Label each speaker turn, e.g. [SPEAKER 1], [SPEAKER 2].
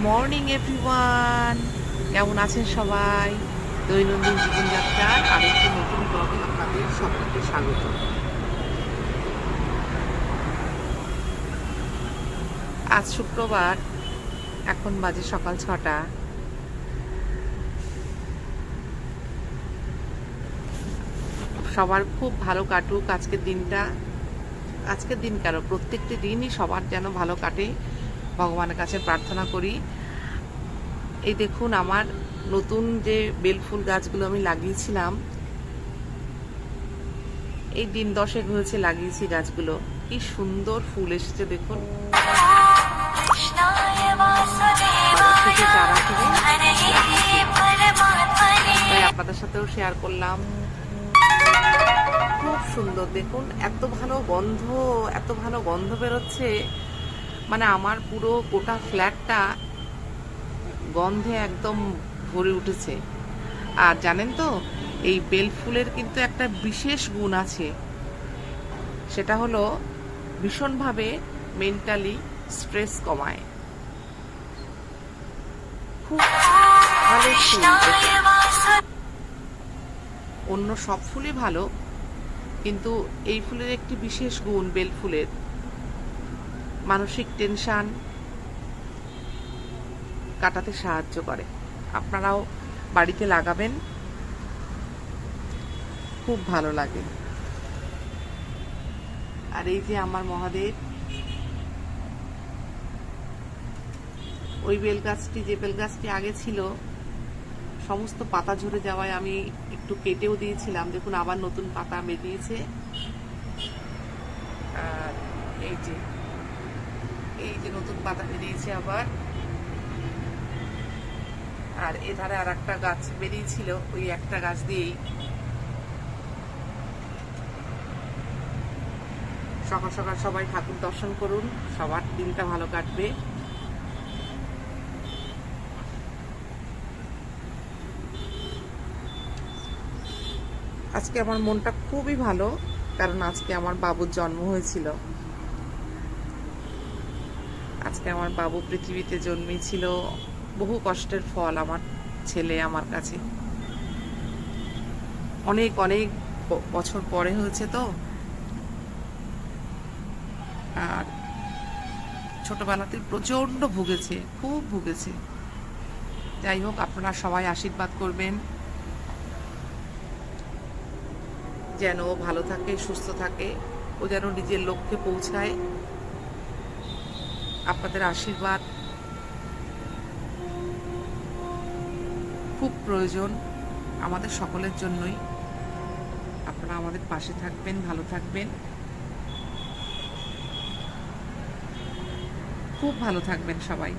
[SPEAKER 1] Morning everyone, কেমন আছেন সবাই? দৈনন্দিন জীবনযাত্রার আরেকটি নতুন ব্লগে আপনাদের সকলকে স্বাগত। আজ শুক্রবার, এখন বাজে সকাল 6টা। সবার খুব ভালো কাটুক আজকের দিনটা। আজকের দিন কেন, প্রত্যেকটি দিনই সবার যেন ভালো কাটে, ভগবানের কাছে প্রার্থনা করি। এই দেখুন, আমার নতুন যে বেলফুল গাছগুলো আমি লাগিয়েছিলাম, এই দিন 10 হয়েছে লাগিয়েছি গাছগুলো। কি সুন্দর ফুল এসেছে দেখুন। থেকে চারা কিনে তাই আপনাদের সাথেও শেয়ার করলাম। খুব সুন্দর দেখুন, এত ভালো গন্ধ, এত ভালো গন্ধ বেরোচ্ছে, মানে আমার পুরো গোটা ফ্ল্যাটটা গন্ধে একদম ভরে উঠেছে। আর জানেন তো, এই বেল ফুলের কিন্তু একটা বিশেষ গুণ আছে, সেটা হলো ভীষণভাবে মেন্টালি স্ট্রেস কমায়। খুব ভালো ফুল। অন্য সব ফুলই ভালো, কিন্তু এই ফুলের একটি বিশেষ গুণ, বেল ফুলের মানসিক টেনশন কাটাতে সাহায্য করে। আপনারাও বাড়িতে লাগাবেন, খুব ভালো লাগে। আর এই যে আমার মহাদেব, ওই বেল গাছটি, যে বেল গাছটি আগে ছিল, সমস্ত পাতা ঝরে যাওয়ায় আমি একটু কেটেও দিয়েছিলাম। দেখুন, আবার নতুন পাতা বেরিয়েছে। আর এই যে নতুন পাতা বেরিয়েছে আবার। আর এধারে আর একটা গাছ বেরিয়েছিল, ওই একটা গাছ দিয়েই সকাল সকাল সবাই ঠাকুর দর্শন করুন, সবার দিনটা ভালো কাটবে। আজকে আমার মনটা খুবই ভালো, কারণ আজকে আমার বাবুর জন্ম হয়েছিল। আজকে আমার বাবু পৃথিবীতে জন্মেছিল। বহু কষ্টের ফল আমার ছেলে আমার কাছে। অনেক অনেক বছর পরে হয়েছে তো। আর ছোটবেলাতে প্রচন্ড ভুগেছে, খুব ভুগেছে। যাই হোক, আপনারা সবাই আশীর্বাদ করবেন যেন ও ভালো থাকে, সুস্থ থাকে, ও যেন নিজের লক্ষ্যে পৌঁছায়। আপনাদের আশীর্বাদ খুব প্রয়োজন আমাদের সকলের জন্যই। আপনারা আমাদের পাশে থাকবেন, ভালো থাকবেন, খুব ভালো থাকবেন সবাই।